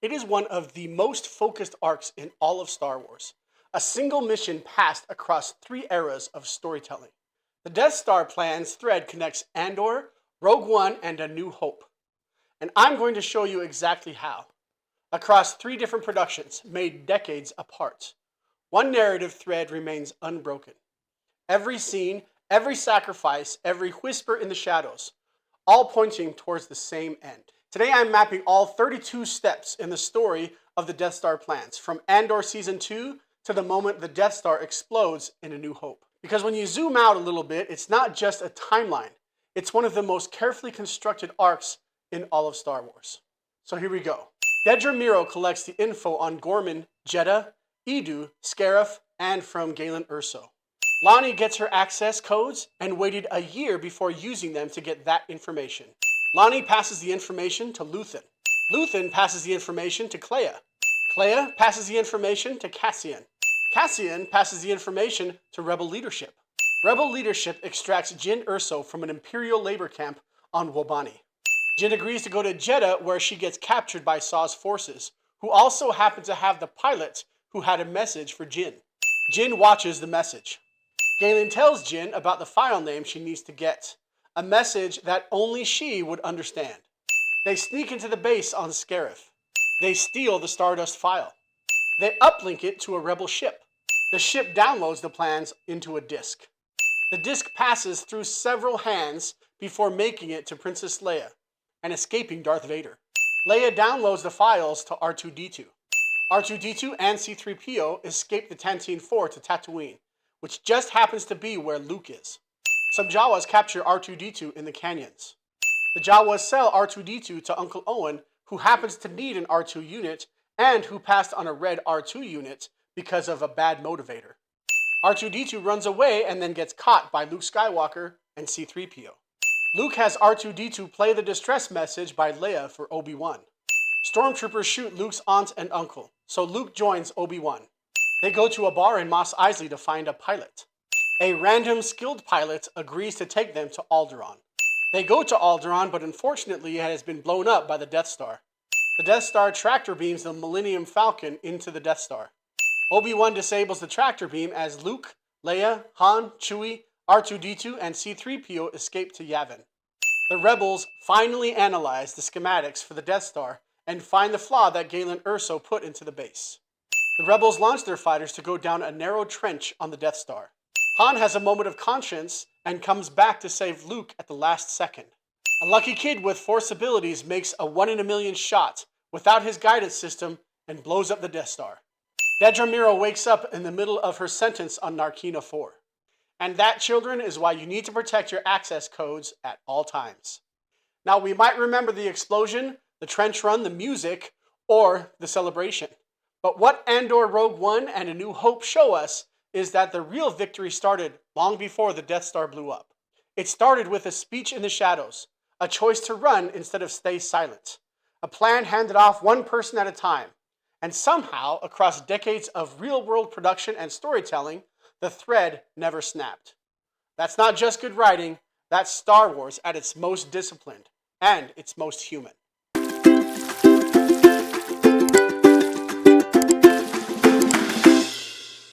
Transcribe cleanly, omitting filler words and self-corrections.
It is one of the most focused arcs in all of Star Wars. A single mission passed across 3 eras of storytelling. The Death Star plans thread connects Andor, Rogue One, and A New Hope. And I'm going to show you exactly how. Across 3 different productions, made decades apart, one narrative thread remains unbroken. Every scene, every sacrifice, every whisper in the shadows, all pointing towards the same end. Today I'm mapping all 32 steps in the story of the Death Star plans, from Andor Season 2 to the moment the Death Star explodes in A New Hope. Because when you zoom out a little bit, it's not just a timeline. It's one of the most carefully constructed arcs in all of Star Wars. So here we go. Dedra Meero collects the info on Gorman, Jedha, Edu, Scarif, and from Galen Erso. Lonnie gets her access codes and waited a year before using them to get that information. Lonnie passes the information to Luthen. Luthen passes the information to Clea. Clea passes the information to Cassian. Cassian passes the information to Rebel Leadership. Rebel Leadership extracts Jyn Erso from an Imperial labor camp on Wobani. Jyn agrees to go to Jedha, where she gets captured by Saw's forces, who also happen to have the pilot who had a message for Jyn. Jyn watches the message. Galen tells Jyn about the file name she needs to get, a message that only she would understand. They sneak into the base on Scarif. They steal the Stardust file. They uplink it to a rebel ship. The ship downloads the plans into a disk. The disk passes through several hands before making it to Princess Leia and escaping Darth Vader. Leia downloads the files to R2-D2. R2-D2 and C-3PO escape the Tantive 4 to Tatooine, which just happens to be where Luke is. Some Jawas capture R2-D2 in the canyons. The Jawas sell R2-D2 to Uncle Owen, who happens to need an R2 unit and who passed on a red R2 unit because of a bad motivator. R2-D2 runs away and then gets caught by Luke Skywalker and C-3PO. Luke has R2-D2 play the distress message by Leia for Obi-Wan. Stormtroopers shoot Luke's aunt and uncle, so Luke joins Obi-Wan. They go to a bar in Mos Eisley to find a pilot. A random skilled pilot agrees to take them to Alderaan. They go to Alderaan, but unfortunately it has been blown up by the Death Star. The Death Star tractor beams the Millennium Falcon into the Death Star. Obi-Wan disables the tractor beam as Luke, Leia, Han, Chewie, R2-D2, and C-3PO escape to Yavin. The rebels finally analyze the schematics for the Death Star and find the flaw that Galen Erso put into the base. The rebels launch their fighters to go down a narrow trench on the Death Star. Han has a moment of conscience and comes back to save Luke at the last second. A lucky kid with Force abilities makes a 1 in a million shot without his guidance system and blows up the Death Star. Dedra Meero wakes up in the middle of her sentence on Narkina 4. And that, children, is why you need to protect your access codes at all times. Now, we might remember the explosion, the trench run, the music, or the celebration. But what Andor, Rogue One, and A New Hope show us is that the real victory started long before the Death Star blew up. It started with a speech in the shadows, a choice to run instead of stay silent, a plan handed off one person at a time, and somehow, across decades of real-world production and storytelling, the thread never snapped. That's not just good writing, that's Star Wars at its most disciplined and its most human.